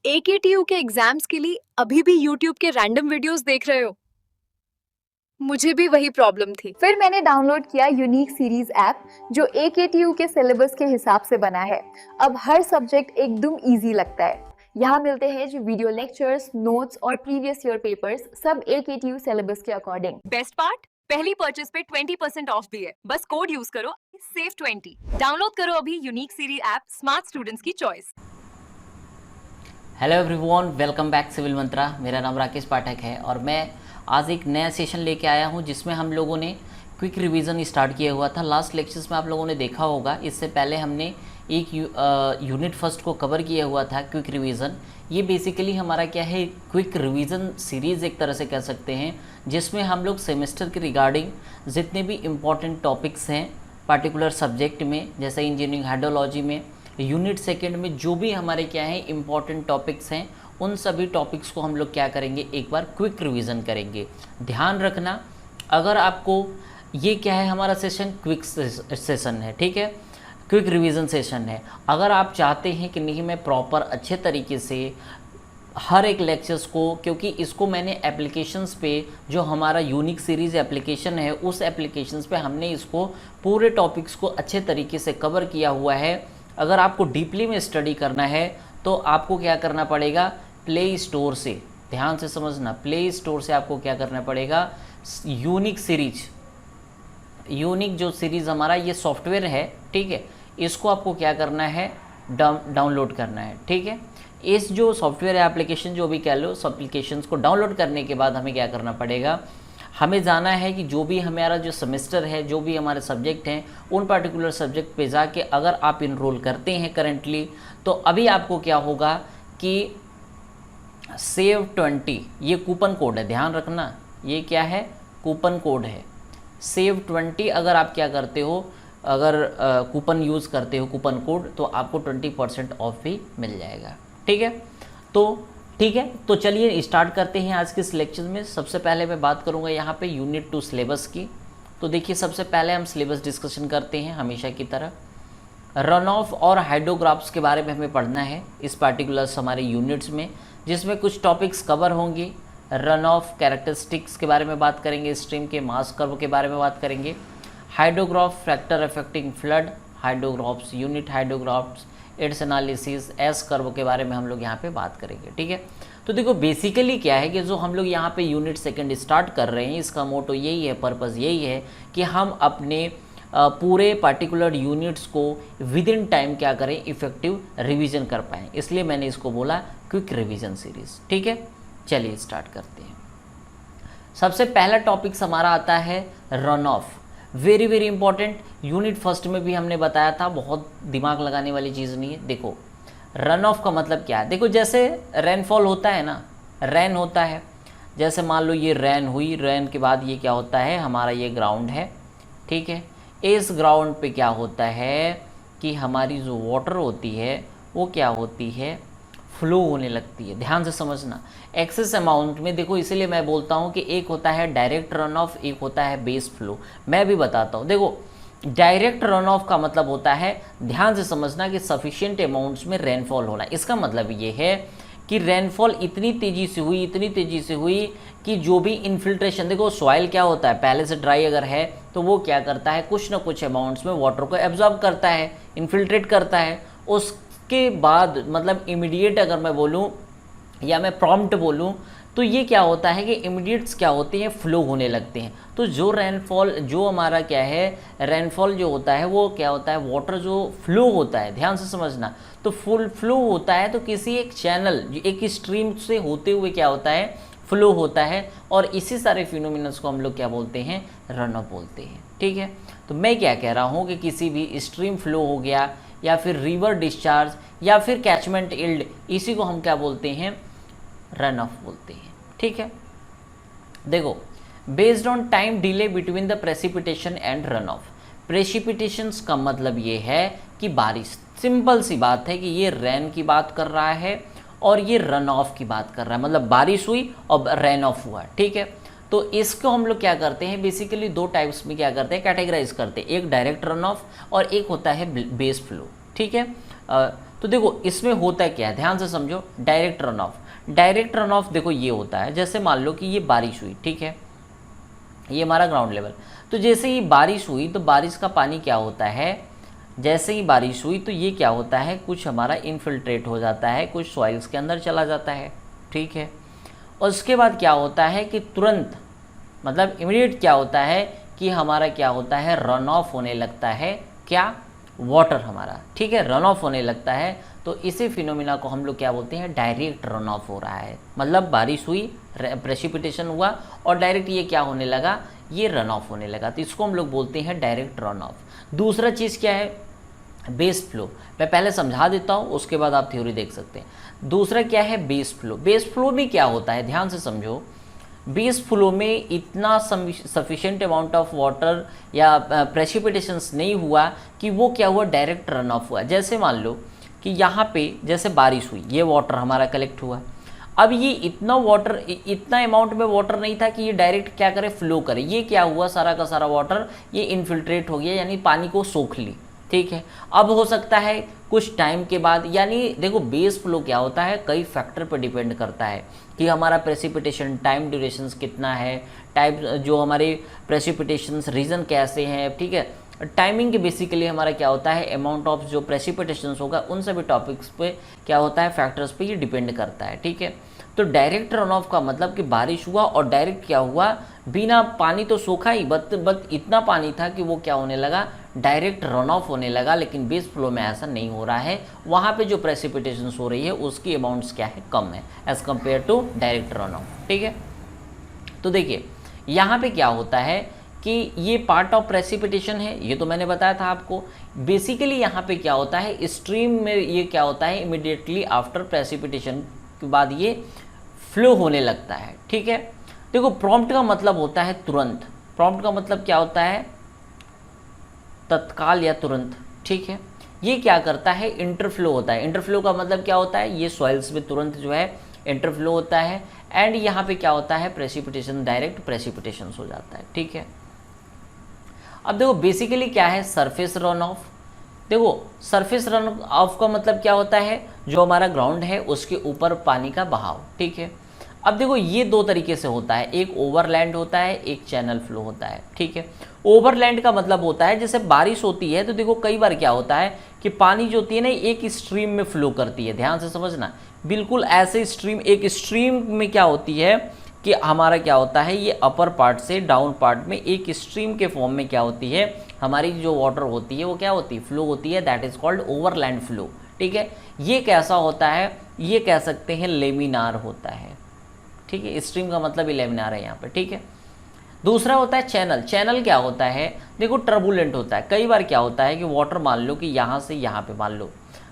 AKTU के exams के लिए अभी भी YouTube के रैंडम वीडियोस देख रहे हो? मुझे भी वही प्रॉब्लम थी। फिर मैंने डाउनलोड किया यूनिक सीरीज ऐप जो AKTU के सिलेबस के हिसाब से बना है। अब हर सब्जेक्ट एकदम इजी लगता है। यहाँ मिलते हैं जो वीडियो लेक्चर्स, नोट्स और प्रीवियस ईयर पेपर्स, सब AKTU सिलेबस के अकॉर्डिंग। बेस्ट पार्ट, पहली परचेज पे 20% ऑफ भी है। बस कोड यूज करो, सेव 20। डाउनलोड करो अभी unique series app, smart students की choice. Hello everyone, welcome back civil Mantra. मेरा नाम राकेश पाठक है और मैं आज एक नया सेशन लेके आया हूं जिसमें हम लोगों ने क्विक रिवीजन स्टार्ट किया हुआ था। लास्ट लेक्चर्स में आप लोगों ने देखा होगा, इससे पहले हमने एक यूनिट फर्स्ट को कवर किया हुआ था, क्विक रिवीजन। ये बेसिकली हमारा क्या है, क्विक रिवीजन सीरीज़ एक तरह से कह सकते हैं, जिसमें हम लोग सेमेस्टर के रिगार्डिंग जितने भी इम्पॉर्टेंट टॉपिक्स हैं पर्टिकुलर सब्जेक्ट में, जैसे इंजीनियरिंग हाइड्रोलॉजी में यूनिट सेकंड में जो भी हमारे क्या है इम्पॉर्टेंट टॉपिक्स हैं, उन सभी टॉपिक्स को हम लोग क्या करेंगे, एक बार क्विक रिवीजन करेंगे। ध्यान रखना, अगर आपको ये क्या है, हमारा सेशन क्विक सेशन है, ठीक है, क्विक रिवीजन सेशन है। अगर आप चाहते हैं कि नहीं मैं प्रॉपर अच्छे तरीके से हर एक लेक्चर्स को, क्योंकि इसको मैंने एप्लीकेशंस पे, जो हमारा यूनिक सीरीज़ एप्लीकेशन है, उस एप्लीकेशंस पे हमने इसको पूरे टॉपिक्स को अच्छे तरीके से कवर किया हुआ है। अगर आपको डीपली में स्टडी करना है तो आपको क्या करना पड़ेगा, प्ले स्टोर से, ध्यान से समझना, प्ले स्टोर से आपको क्या करना पड़ेगा, यूनिक सीरीज, यूनिक जो सीरीज़ हमारा ये सॉफ्टवेयर है, ठीक है, इसको आपको क्या करना है, डाउनलोड करना है, ठीक है। इस जो सॉफ्टवेयर है, एप्लीकेशन जो भी कह लो, उस एप्लीकेशंस को डाउनलोड करने के बाद हमें क्या करना पड़ेगा, हमें जाना है कि जो भी हमारा जो सेमेस्टर है, जो भी हमारे सब्जेक्ट हैं, उन पर्टिकुलर सब्जेक्ट पे जाके अगर आप इनरोल करते हैं करेंटली, तो अभी आपको क्या होगा कि सेव 20, ये कूपन कोड है, ध्यान रखना, ये क्या है, कूपन कोड है। सेव 20 अगर आप क्या करते हो, अगर कूपन यूज़ करते हो, कूपन कोड, तो आपको 20% ऑफ भी मिल जाएगा, ठीक है। तो ठीक है, तो चलिए स्टार्ट करते हैं आज के इस लेक्चर में। सबसे पहले मैं बात करूंगा यहाँ पे यूनिट 2 सिलेबस की। तो देखिए, सबसे पहले हम सिलेबस डिस्कशन करते हैं हमेशा की तरह। रन ऑफ और हाइड्रोग्राफ्स के बारे में हमें पढ़ना है इस पर्टिकुलर हमारे यूनिट्स में, जिसमें कुछ टॉपिक्स कवर होंगे। रन ऑफ कैरेक्टरिस्टिक्स के बारे में बात करेंगे, स्ट्रीम के मास कर्व के बारे में बात करेंगे, hydrograph factor affecting flood, hydrographs, unit hydrographs, its analysis, S curve के बारे में हम लोग यहाँ पे बात करेंगे, ठीक है। तो देखो, बेसिकली क्या है कि जो हम लोग यहाँ पे यूनिट सेकंड स्टार्ट कर रहे हैं, इसका मोटो यही है, पर्पस यही है कि हम अपने पूरे पर्टिकुलर यूनिट्स को विद इन टाइम क्या करें, इफेक्टिव रिवीजन कर पाएँ। इसलिए मैंने इसको बोला क्विक रिवीजन सीरीज, ठीक है। चलिए स्टार्ट करते हैं। सबसे पहला टॉपिक्स हमारा आता है run of. Very very important, unit first में भी हमने बताया था, बहुत दिमाग लगाने वाली चीज़ नहीं है। देखो, रन ऑफ का मतलब क्या है, देखो जैसे रेनफॉल होता है ना, रेन होता है, जैसे मान लो ये रेन हुई, रेन के बाद ये क्या होता है, हमारा ये ग्राउंड है, ठीक है। इस ग्राउंड पे क्या होता है कि हमारी जो वाटर होती है वो क्या होती है, फ्लो होने लगती है। ध्यान से समझना, एक्सेस अमाउंट में देखो, इसीलिए मैं बोलता हूँ कि एक होता है डायरेक्ट रन ऑफ, एक होता है बेस फ्लो। मैं भी बताता हूँ, देखो डायरेक्ट रन ऑफ का मतलब होता है, ध्यान से समझना, कि सफिशिएंट अमाउंट्स में रेनफॉल होना। इसका मतलब ये है कि रेनफॉल इतनी तेज़ी से हुई, इतनी तेज़ी से हुई कि जो भी इन्फिल्ट्रेशन, देखो सॉइल क्या होता है, पहले से ड्राई अगर है तो वो क्या करता है, कुछ ना कुछ अमाउंट्स में वाटर को एब्जॉर्ब करता है, इन्फिल्ट्रेट करता है। उसके बाद मतलब इमीडिएट अगर मैं बोलूँ या मैं प्रॉम्प्ट बोलूँ, तो ये क्या होता है कि इमीडिएट्स क्या होते हैं, फ्लो होने लगते हैं। तो जो रेनफॉल, जो हमारा क्या है, रेनफॉल जो होता है वो क्या होता है, वाटर जो फ्लो होता है, ध्यान से समझना, तो फुल फ्लो होता है, तो किसी एक चैनल, एक स्ट्रीम से होते हुए क्या होता है, फ्लो होता है। और इसी सारे फिनोमिनल्स को हम लोग क्या बोलते हैं, रन ऑफ बोलते हैं, ठीक है। तो मैं क्या कह रहा हूँ कि किसी भी स्ट्रीम फ्लो हो गया, या फिर रिवर डिस्चार्ज, या फिर कैचमेंट इल्ड, इसी को हम क्या बोलते हैं, रन ऑफ बोलते हैं, ठीक है। देखो, based on time delay between the precipitation and run off. Precipitations का मतलब ये है कि बारिश, सिंपल सी बात है कि ये रेन की बात कर रहा है और ये रन ऑफ की बात कर रहा है, मतलब बारिश हुई और रेन ऑफ हुआ, ठीक है। तो इसको हम लोग क्या करते हैं, बेसिकली दो टाइप्स में क्या करते हैं, कैटेगराइज करते हैं, एक डायरेक्ट रन ऑफ और एक होता है बेस फ्लो, ठीक है। तो देखो इसमें होता क्या है, ध्यान से समझो। Direct run of, direct run of देखो ये होता है, जैसे मान लो कि ये बारिश हुई, ठीक है, ये हमारा ग्राउंड लेवल। तो जैसे ही बारिश हुई तो बारिश का पानी क्या होता है, जैसे ही बारिश हुई तो ये क्या होता है, कुछ हमारा इन्फिल्ट्रेट हो जाता है, कुछ सॉइल्स के अंदर चला जाता है, ठीक है। और उसके बाद क्या होता है कि तुरंत मतलब इमीडिएट क्या होता है कि हमारा क्या होता है, रन ऑफ होने लगता है, क्या, वाटर हमारा, ठीक है, रन ऑफ होने लगता है। तो इसी फिनोमिना को हम लोग क्या बोलते हैं, डायरेक्ट रन ऑफ हो रहा है। मतलब बारिश हुई, प्रेसिपिटेशन हुआ और डायरेक्ट ये क्या होने लगा, ये रन ऑफ होने लगा, तो इसको हम लोग बोलते हैं डायरेक्ट रन ऑफ। दूसरा चीज़ क्या है, बेस फ्लो। मैं पहले समझा देता हूँ, उसके बाद आप थ्योरी देख सकते हैं। दूसरा क्या है, बेस फ्लो। बेस फ्लो में क्या होता है, ध्यान से समझो। बेस फ्लो में इतना सफिशिएंट अमाउंट ऑफ वाटर या प्रेसिपिटेशंस नहीं हुआ कि वो क्या हुआ, डायरेक्ट रन ऑफ हुआ। जैसे मान लो कि यहाँ पे जैसे बारिश हुई, ये वाटर हमारा कलेक्ट हुआ। अब ये इतना वाटर, इतना अमाउंट में वाटर नहीं था कि ये डायरेक्ट क्या करे, फ्लो करे। ये क्या हुआ, सारा का सारा वाटर ये इन्फिल्ट्रेट हो गया, यानी पानी को सोख ली, ठीक है। अब हो सकता है कुछ टाइम के बाद, यानी देखो बेस फ्लो क्या होता है, कई फैक्टर पर डिपेंड करता है कि हमारा प्रेसिपिटेशन टाइम ड्यूरेशंस कितना है, टाइप जो हमारे प्रेसिपिटेशंस रीजन कैसे हैं, ठीक है। टाइमिंग के बेसिकली हमारा क्या होता है, अमाउंट ऑफ जो प्रेसिपिटेशंस होगा उन सभी टॉपिक्स पे क्या होता है, फैक्टर्स पे ये डिपेंड करता है, ठीक है। तो डायरेक्ट रन ऑफ का मतलब कि बारिश हुआ और डायरेक्ट क्या हुआ, बिना पानी तो सोखा ही, बट इतना पानी था कि वो क्या होने लगा, डायरेक्ट रन ऑफ होने लगा। लेकिन बेस फ्लो में ऐसा नहीं हो रहा है, वहाँ पे जो प्रेसिपिटेशंस हो रही है उसकी अमाउंट्स क्या है, कम है as compare to direct run of, ठीक है। तो देखिए यहाँ पे क्या होता है कि ये पार्ट ऑफ प्रेसिपिटेशन है, ये तो मैंने बताया था आपको। बेसिकली यहाँ पे क्या होता है, स्ट्रीम में ये क्या होता है, इमिडिएटली आफ्टर प्रेसिपिटेशन के बाद ये फ्लो होने लगता है, ठीक है। देखो प्रॉम्प्ट का मतलब होता है तुरंत, प्रॉम्प्ट का मतलब क्या होता है, तत्काल या तुरंत, ठीक है। ये क्या करता है, इंटरफ्लो होता है। इंटरफ्लो का मतलब क्या होता है, ये सॉइल्स में तुरंत जो है इंटरफ्लो होता है। एंड यहाँ पे क्या होता है, प्रेसिपिटेशन, डायरेक्ट प्रेसिपिटेशन हो जाता है, ठीक है। अब देखो बेसिकली क्या है, सरफेस रन ऑफ। देखो सरफेस रन ऑफ का मतलब क्या होता है, जो हमारा ग्राउंड है उसके ऊपर पानी का बहाव, ठीक है। अब देखो ये दो तरीके से होता है, एक ओवरलैंड होता है, एक चैनल फ्लो होता है, ठीक है। ओवरलैंड का मतलब होता है जैसे बारिश होती है तो देखो कई बार क्या होता है कि पानी जो होती है ना एक स्ट्रीम में फ्लो करती है, ध्यान से समझना। बिल्कुल ऐसे स्ट्रीम, एक स्ट्रीम में क्या होती है कि हमारा क्या होता है, ये अपर पार्ट से डाउन पार्ट में एक स्ट्रीम के फॉर्म में क्या होती है, हमारी जो वाटर होती है वो क्या होती है, फ्लो होती है। That is called overland flow, ठीक है। ये कैसा होता है, ये कह सकते हैं लेमिनार होता है, ठीक है। स्ट्रीम का मतलब ही लेमिनार है यहाँ पे, ठीक है। दूसरा होता है चैनल। चैनल क्या होता है, देखो टर्बुलेंट होता है। कई बार क्या होता है कि वाटर मान लो कि यहाँ से यहाँ पे मान लो,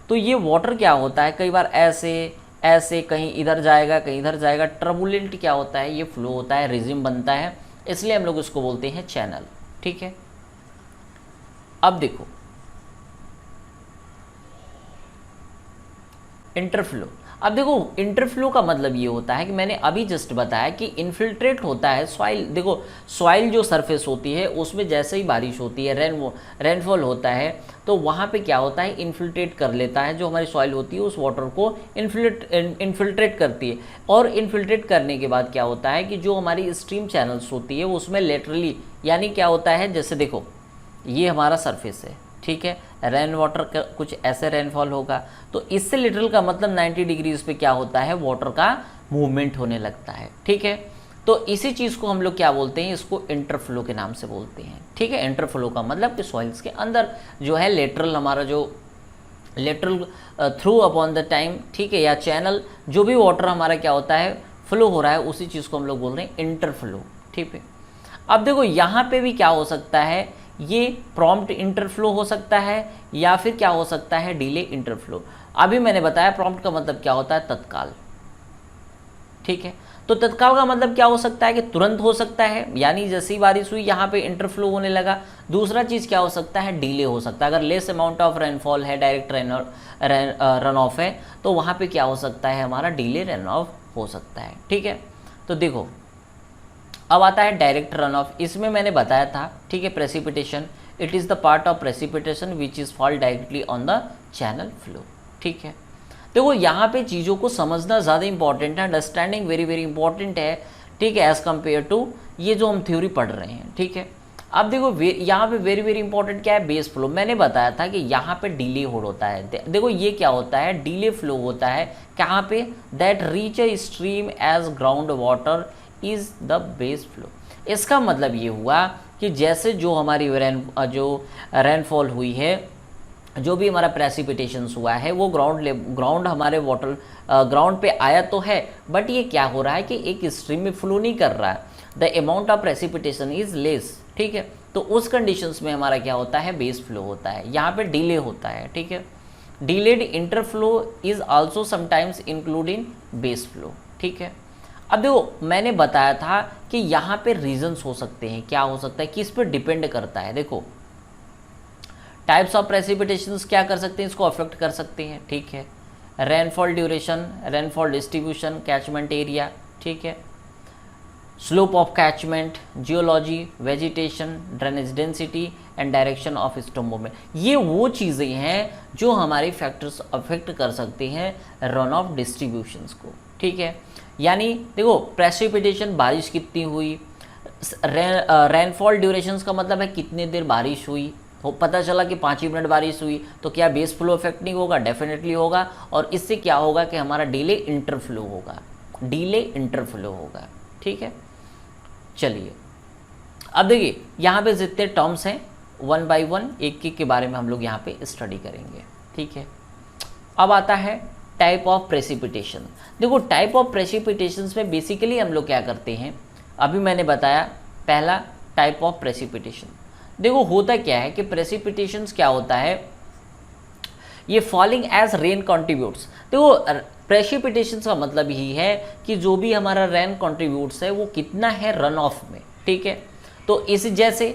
तो ये वाटर क्या होता है, कई बार ऐसे ऐसे कहीं इधर जाएगा कहीं इधर जाएगा। टर्बुलेंट क्या होता है, ये फ्लो होता है, रिजिम बनता है, इसलिए हम लोग इसको बोलते हैं चैनल, ठीक है। अब देखो इंटरफ्लो। अब देखो इंटरफ्लो का मतलब ये होता है कि मैंने अभी जस्ट बताया कि इन्फिल्ट्रेट होता है सॉइल। देखो सॉइल जो सरफेस होती है उसमें जैसे ही बारिश होती है, रेनफॉल होता है, तो वहाँ पे क्या होता है, इन्फिल्ट्रेट कर लेता है। जो हमारी सॉइल होती है उस वाटर को इन्फिल्ट्रेट करती है। और इन्फिल्ट्रेट करने के बाद क्या होता है कि जो हमारी स्ट्रीम चैनल्स होती है उसमें लेटरली, यानी क्या होता है, जैसे देखो ये हमारा सरफेस है, ठीक है, रेन वाटर का कुछ ऐसे रेनफॉल होगा, तो इससे लिटरल का मतलब 90 डिग्रीज पे क्या होता है, वाटर का मूवमेंट होने लगता है, ठीक है। तो इसी चीज़ को हम लोग क्या बोलते हैं, इसको इंटरफ्लो के नाम से बोलते हैं, ठीक है। इंटरफ्लो का मतलब कि सॉइल्स के अंदर जो है लेटरल, हमारा जो lateral through upon the time, ठीक है, या चैनल, जो भी वाटर हमारा क्या होता है फ्लो हो रहा है, उसी चीज़ को हम लोग बोल रहे हैं इंटरफ्लो, ठीक है। अब देखो यहाँ पे भी क्या हो सकता है, ये प्रॉम्प्ट इंटरफ्लो हो सकता है या फिर क्या हो सकता है, डिले इंटरफ्लो। अभी मैंने बताया प्रॉम्प्ट का मतलब क्या होता है, तत्काल, ठीक है। तो तत्काल का मतलब क्या हो सकता है कि तुरंत हो सकता है, यानी जैसी बारिश हुई यहाँ पे इंटरफ्लो होने लगा। दूसरा चीज़ क्या हो सकता है, डिले हो सकता है। अगर लेस अमाउंट ऑफ रेनफॉल है, डायरेक्ट रन ऑफ है, तो वहाँ पे क्या हो सकता है, हमारा डिले रन ऑफ हो सकता है, ठीक है। तो देखो अब आता है डायरेक्ट रन ऑफ। इसमें मैंने बताया था, ठीक है, precipitation, it is the part of precipitation which is fall directly on the channel flow, ठीक है। देखो यहाँ पे चीज़ों को समझना ज़्यादा इंपॉर्टेंट है, अंडरस्टैंडिंग वेरी वेरी इंपॉर्टेंट है, ठीक है, एज़ कम्पेयर टू ये जो हम थ्योरी पढ़ रहे हैं, ठीक है। अब देखो यहाँ पे वेरी वेरी इंपॉर्टेंट क्या है, बेस फ्लो। मैंने बताया था कि यहाँ पे डिले होता है। देखो ये क्या होता है, डिले फ्लो होता है कहाँ पे, that reach a stream as ground water is the base flow. इसका मतलब ये हुआ कि जैसे जो हमारी रेनफॉल हुई है, जो भी हमारा प्रेसिपिटेशंस हुआ है, वो ग्राउंड हमारे वाटर ग्राउंड पे आया तो है, बट ये क्या हो रहा है कि एक स्ट्रीम में फ्लो नहीं कर रहा है, the amount of precipitation is less, ठीक है। तो उस कंडीशंस में हमारा क्या होता है, बेस फ्लो होता है, यहाँ पे डिले होता है, ठीक है। Delayed interflow is also sometimes include in base flow, ठीक है। अब देखो मैंने बताया था कि यहाँ पे रीजंस हो सकते हैं, क्या हो सकता है, किस पे डिपेंड करता है। देखो टाइप्स ऑफ प्रेसिपिटेशंस क्या कर सकते हैं, इसको अफेक्ट कर सकते हैं, ठीक है। Rainfall duration, rainfall distribution, catchment area, ठीक है, slope of catchment, geology, vegetation, drainage density and direction of storm movement. ये वो चीज़ें हैं जो हमारे फैक्टर्स अफेक्ट कर सकते हैं रन ऑफ डिस्ट्रीब्यूशंस को, ठीक है। यानी देखो प्रेसिपिटेशन, बारिश कितनी हुई, रेनफॉल ड्यूरेशंस का मतलब है कितने देर बारिश हुई, तो पता चला कि 5 ही मिनट बारिश हुई, तो क्या बेस फ्लो इफेक्ट नहीं होगा, डेफिनेटली होगा। और इससे क्या होगा कि हमारा डिले इंटरफ्लो होगा, डिले इंटरफ्लो होगा, ठीक है। चलिए अब देखिए यहाँ पे जितने टर्म्स हैं 1 बाय 1 एक एक के बारे में हम लोग यहाँ पे स्टडी करेंगे, ठीक है। अब आता है टाइप ऑफ प्रेसिपिटेशन। देखो टाइप ऑफ प्रेसिपिटेशंस में बेसिकली हम लोग क्या करते हैं, अभी मैंने बताया पहला टाइप ऑफ प्रेसिपिटेशन। देखो होता क्या है कि प्रेसिपिटेशंस क्या होता है, ये फॉलिंग एज रेन कंट्रीब्यूट्स। देखो प्रेसिपिटेशंस का मतलब ही है कि जो भी हमारा रेन कंट्रीब्यूट्स है वो कितना है रन ऑफ में, ठीक है। तो इस जैसे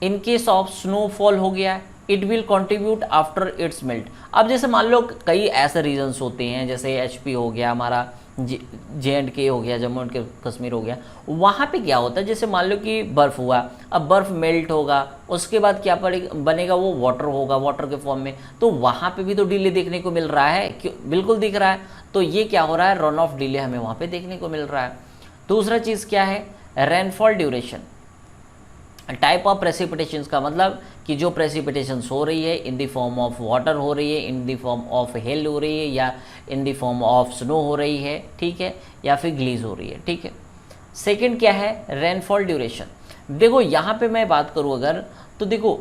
इन केस ऑफ स्नोफॉल हो गया, it will contribute after it's melt. अब जैसे मान लो कई ऐसे रीजन्स होते हैं, जैसे एचपी हो गया हमारा, JNK हो गया, जम्मू एंड कश्मीर हो गया, वहाँ पे क्या होता है, जैसे मान लो कि बर्फ़ हुआ, अब बर्फ़ मेल्ट होगा, उसके बाद क्या बनेगा, वो वाटर होगा, वाटर के फॉर्म में, तो वहाँ पे भी तो डिले देखने को मिल रहा है, क्यों, बिल्कुल दिख रहा है। तो ये क्या हो रहा है, रन ऑफ डिले हमें वहाँ पे देखने को मिल रहा है। दूसरा चीज़ क्या है, rainfall duration. Type of precipitations का मतलब कि जो प्रेसिपिटेशंस हो रही है in the form of water हो रही है, in the form of hell हो रही है, या in the form of snow हो रही है, ठीक है, या फिर ग्लीज हो रही है, ठीक है। सेकंड क्या है, रेनफॉल ड्यूरेशन। देखो यहाँ पे मैं बात करूँ अगर, तो देखो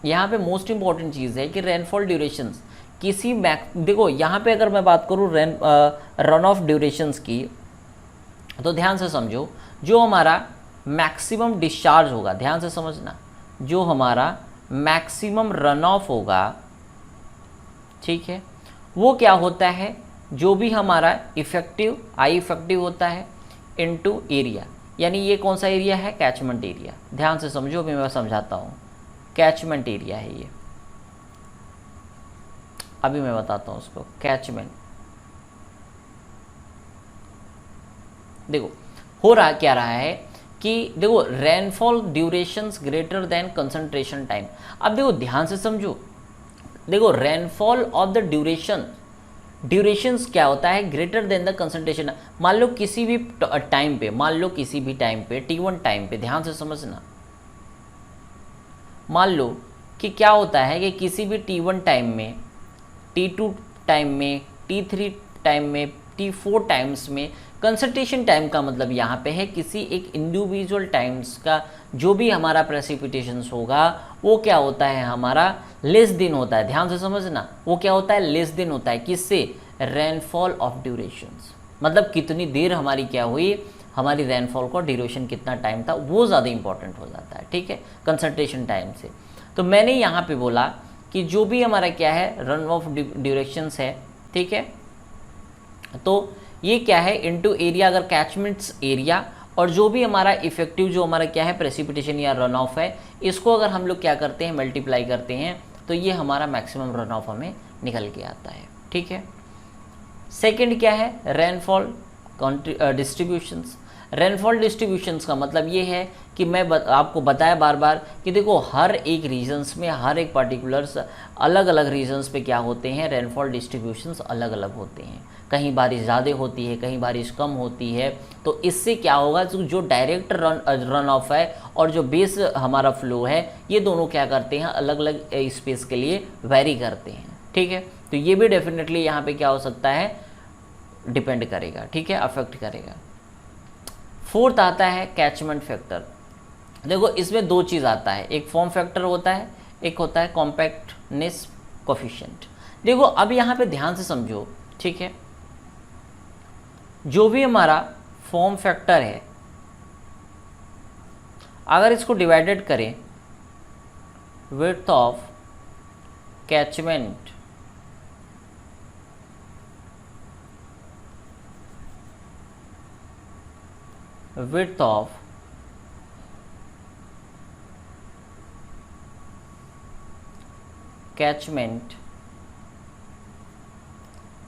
यहाँ पे मोस्ट इंपॉर्टेंट चीज़ है कि रेनफॉल ड्यूरेशंस किसी देखो यहाँ पे अगर मैं बात करूँ रन ऑफ ड्यूरेशंस की, तो ध्यान से समझो, जो हमारा मैक्सिमम डिस्चार्ज होगा, ध्यान से समझना, जो हमारा मैक्सिमम रन ऑफ होगा, ठीक है, वो क्या होता है, जो भी हमारा इफेक्टिव आई इफेक्टिव होता है इनटू एरिया। यानी ये कौन सा एरिया है, कैचमेंट एरिया। ध्यान से समझो, अभी मैं समझाता हूँ, कैचमेंट एरिया है ये, अभी मैं बताता हूँ उसको, कैचमेंट। देखो हो रहा क्या रहा है कि देखो rainfall durations greater than concentration time. अब देखो ध्यान से समझो, देखो रेनफॉल ऑफ द ड्यूरेशंस क्या होता है, ग्रेटर देन द कंसंट्रेशन। मान लो किसी भी टाइम पे, मान लो किसी भी टाइम पे, T1 टाइम पे, ध्यान से समझना, मान लो कि क्या होता है कि किसी भी T1 टाइम में, T2 टाइम में, T3 टाइम में, T4 टाइम्स में, कंसंट्रेशन टाइम का मतलब यहाँ पे है किसी एक इंडिविजुअल टाइम्स का जो भी हमारा प्रेसिपिटेशंस होगा वो क्या होता है, हमारा लेस दिन होता है। ध्यान से समझना, वो क्या होता है, लेस दिन होता है, किससे, रेनफॉल ऑफ ड्यूरेशंस। मतलब कितनी देर हमारी क्या हुई, हमारी रेनफॉल का ड्यूरेशन कितना टाइम था, वो ज़्यादा इंपॉर्टेंट हो जाता है, ठीक है, कंसंट्रेशन टाइम से। तो मैंने यहाँ पे बोला कि जो भी हमारा क्या है, रन ऑफ ड्यूरेशंस है, ठीक है, तो ये क्या है इनटू एरिया, अगर कैचमेंट्स एरिया, और जो भी हमारा इफेक्टिव जो हमारा क्या है प्रेसिपिटेशन या रन ऑफ है, इसको अगर हम लोग क्या करते हैं, मल्टीप्लाई करते हैं, तो ये हमारा मैक्सिमम रन ऑफ हमें निकल के आता है, ठीक है। सेकंड क्या है, रेनफॉल डिस्ट्रीब्यूशंस। रेनफॉल डिस्ट्रीब्यूशंस का मतलब ये है कि मैं आपको बताया बार बार कि देखो हर एक रीजन्स में, हर एक पर्टिकुलर्स अलग अलग रीजन्स पे क्या होते हैं, रेनफॉल डिस्ट्रीब्यूशंस अलग अलग होते हैं। कहीं बारिश ज़्यादा होती है, कहीं बारिश कम होती है। तो इससे क्या होगा, जो डायरेक्ट रन ऑफ है और जो बेस हमारा फ्लो है, ये दोनों क्या करते हैं, अलग अलग स्पेस के लिए वेरी करते हैं। ठीक है, तो ये भी डेफिनेटली यहाँ पे क्या हो सकता है, डिपेंड करेगा। ठीक है, अफेक्ट करेगा। फोर्थ आता है कैचमेंट फैक्टर। देखो इसमें दो चीज़ आता है, एक फॉर्म फैक्टर होता है, एक होता है कॉम्पैक्टनेस कोफिशिएंट। देखो अब यहाँ पे ध्यान से समझो, ठीक है, जो भी हमारा फॉर्म फैक्टर है, अगर इसको डिवाइडेड करें width of catchment width of catchment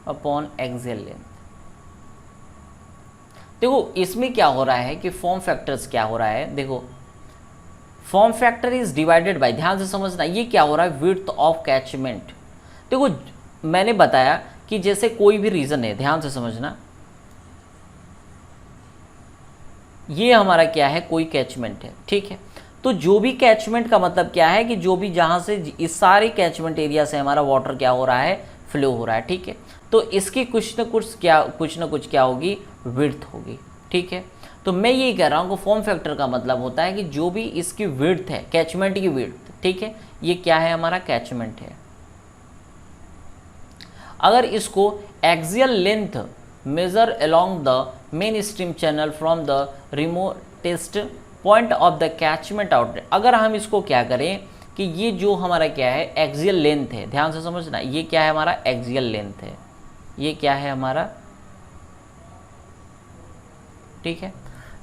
upon axial length। देखो इसमें क्या हो रहा है कि फॉर्म फैक्टर्स क्या हो रहा है, देखो form factor is divided by, ध्यान से समझना ये क्या हो रहा है, विड्थ ऑफ कैचमेंट। देखो मैंने बताया कि जैसे कोई भी रीजन है, ध्यान से समझना, ये हमारा क्या है, कोई कैचमेंट है। ठीक है, तो जो भी कैचमेंट का मतलब क्या है कि जो भी जहां से इस सारे कैचमेंट एरिया से हमारा वाटर क्या हो रहा है, फ्लो हो रहा है। ठीक है, तो इसकी कुछ ना कुछ क्या होगी, विड्थ होगी। ठीक है, तो मैं ये कह रहा हूँ कि फॉर्म फैक्टर का मतलब होता है कि जो भी इसकी विड्थ है, कैचमेंट की विड्थ, ठीक है, ये क्या है, हमारा कैचमेंट है। अगर इसको axial length measure along the mainstream channel from the remotest point of the catchment outlet। अगर हम इसको क्या करें कि ये जो हमारा क्या है, एक्सियल लेंथ है, ध्यान से समझना, ये क्या है, हमारा एक्सियल लेंथ है, ये क्या है हमारा। ठीक है,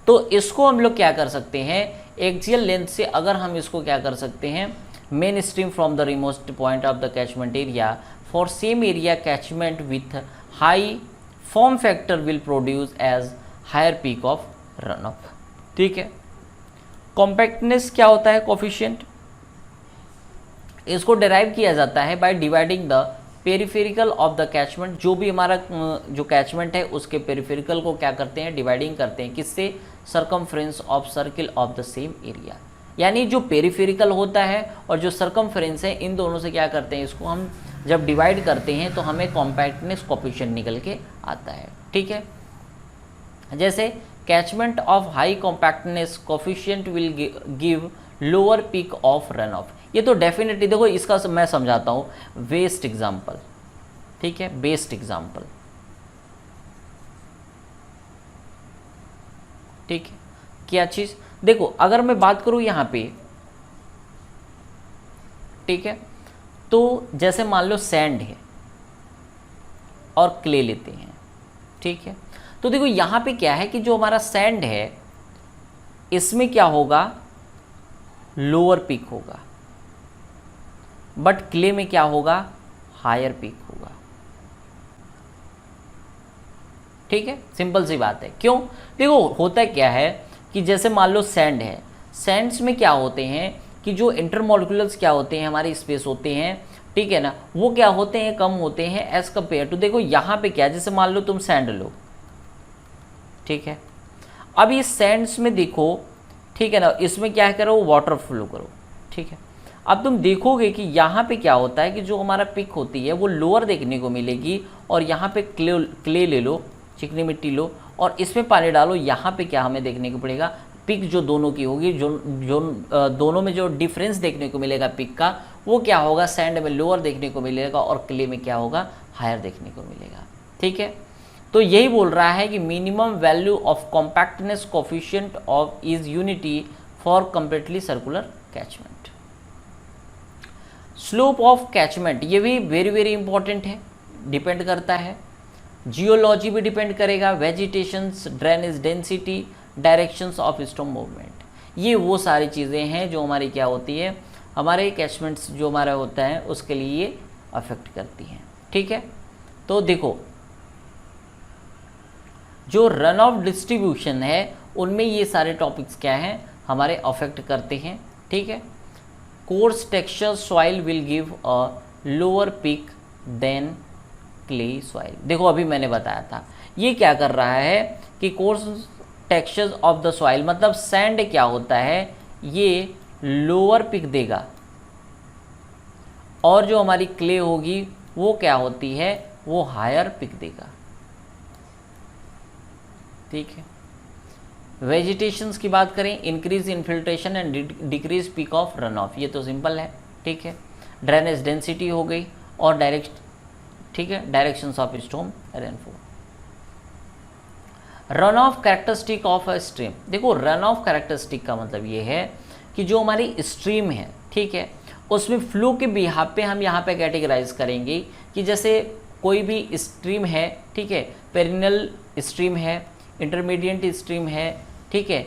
तो इसको हम लोग क्या कर सकते हैं, एक्सियल लेंथ से अगर हम इसको क्या कर सकते हैं, main stream from the remotest point of the catchment area for same area catchment with high form factor will produce as higher peak of run of. ठीक है, कॉम्पैक्टनेस क्या होता है, कोफिशिएंट, इसको डिराइव किया जाता है by dividing the peripheral of the catchment. जो भी हमारा जो कैचमेंट है उसके पेरिफेरिकल को क्या करते हैं, डिवाइडिंग करते हैं, किससे, circumference of circle of the same area. यानी जो पेरिफेरिकल होता है और जो सरकमफ्रेंस है, इन दोनों से क्या करते हैं, इसको हम जब डिवाइड करते हैं तो हमें कॉम्पैक्टनेस कोफिशिएंट निकल के आता है। ठीक है, जैसे catchment of high compactness coefficient will give lower peak of run of. ये तो डेफिनेटली, देखो इसका मैं समझाता हूँ, बेस्ट एग्जाम्पल। ठीक है, बेस्ट एग्जाम्पल। ठीक है, क्या चीज़, देखो अगर मैं बात करूँ यहाँ पे, ठीक है, तो जैसे मान लो सैंड है और क्ले लेते हैं। ठीक है, तो देखो यहाँ पे क्या है कि जो हमारा सैंड है इसमें क्या होगा, लोअर पीक होगा, बट क्ले में क्या होगा, हायर पीक होगा। ठीक है, सिंपल सी बात है। क्यों, देखो होता क्या है कि जैसे मान लो सैंड है, सैंड्स में क्या होते हैं कि जो इंटरमोलिकुलर्स क्या होते हैं, हमारे स्पेस होते हैं, ठीक है ना, वो क्या होते हैं, कम होते हैं एज कम्पेयर टू। देखो यहाँ पे क्या, जैसे मान लो तुम सैंड लो, ठीक है, अब इस सैंड्स में देखो, ठीक है ना, इसमें क्या करो, वाटर फ्लो करो। ठीक है, अब तुम देखोगे कि यहाँ पे क्या होता है कि जो हमारा पिक होती है वो लोअर देखने को मिलेगी, और यहाँ पे क्ले ले लो, चिकनी मिट्टी लो और इसमें पानी डालो, यहाँ पे क्या हमें देखने को पड़ेगा, पिक जो दोनों की होगी, जो दोनों में जो डिफरेंस देखने को मिलेगा पिक का, वो क्या होगा, सैंड में लोअर देखने को मिलेगा और क्ले में क्या होगा, हायर देखने को मिलेगा। ठीक है, तो यही बोल रहा है कि minimum value of compactness coefficient of is unity for completely circular catchment. Slope of catchment, ये भी वेरी वेरी इंपॉर्टेंट है, डिपेंड करता है, जियोलॉजी भी डिपेंड करेगा, vegetations, drainage density, directions of storm movement, ये वो सारी चीज़ें हैं जो हमारी क्या होती है, हमारे कैचमेंट्स जो हमारा होता है उसके लिए अफेक्ट करती हैं। ठीक है, तो देखो जो रन ऑफ डिस्ट्रीब्यूशन है उनमें ये सारे टॉपिक्स क्या हैं, हमारे अफेक्ट करते हैं। ठीक है, coarse texture soil will give a lower peak than clay soil. देखो अभी मैंने बताया था, ये क्या कर रहा है कि course textures of the soil मतलब सैंड क्या होता है, ये लोअर पिक देगा, और जो हमारी क्ले होगी वो क्या होती है, वो हायर पिक देगा। ठीक है, वेजिटेशंस की बात करें, increase infiltration and decrease peak of run of, ये तो सिंपल है। ठीक है, ड्रेनेज डेंसिटी हो गई और ठीक है, directions of storm rainfall. Run of characteristic of a stream, देखो रन ऑफ कैरेक्टरिस्टिक का मतलब ये है कि जो हमारी स्ट्रीम है, ठीक है, उसमें फ्लो के बिहाफ पे हम यहाँ पे कैटेगराइज करेंगे कि जैसे कोई भी स्ट्रीम है, ठीक है, पेरिनल स्ट्रीम है, इंटरमीडिएट स्ट्रीम है, ठीक है,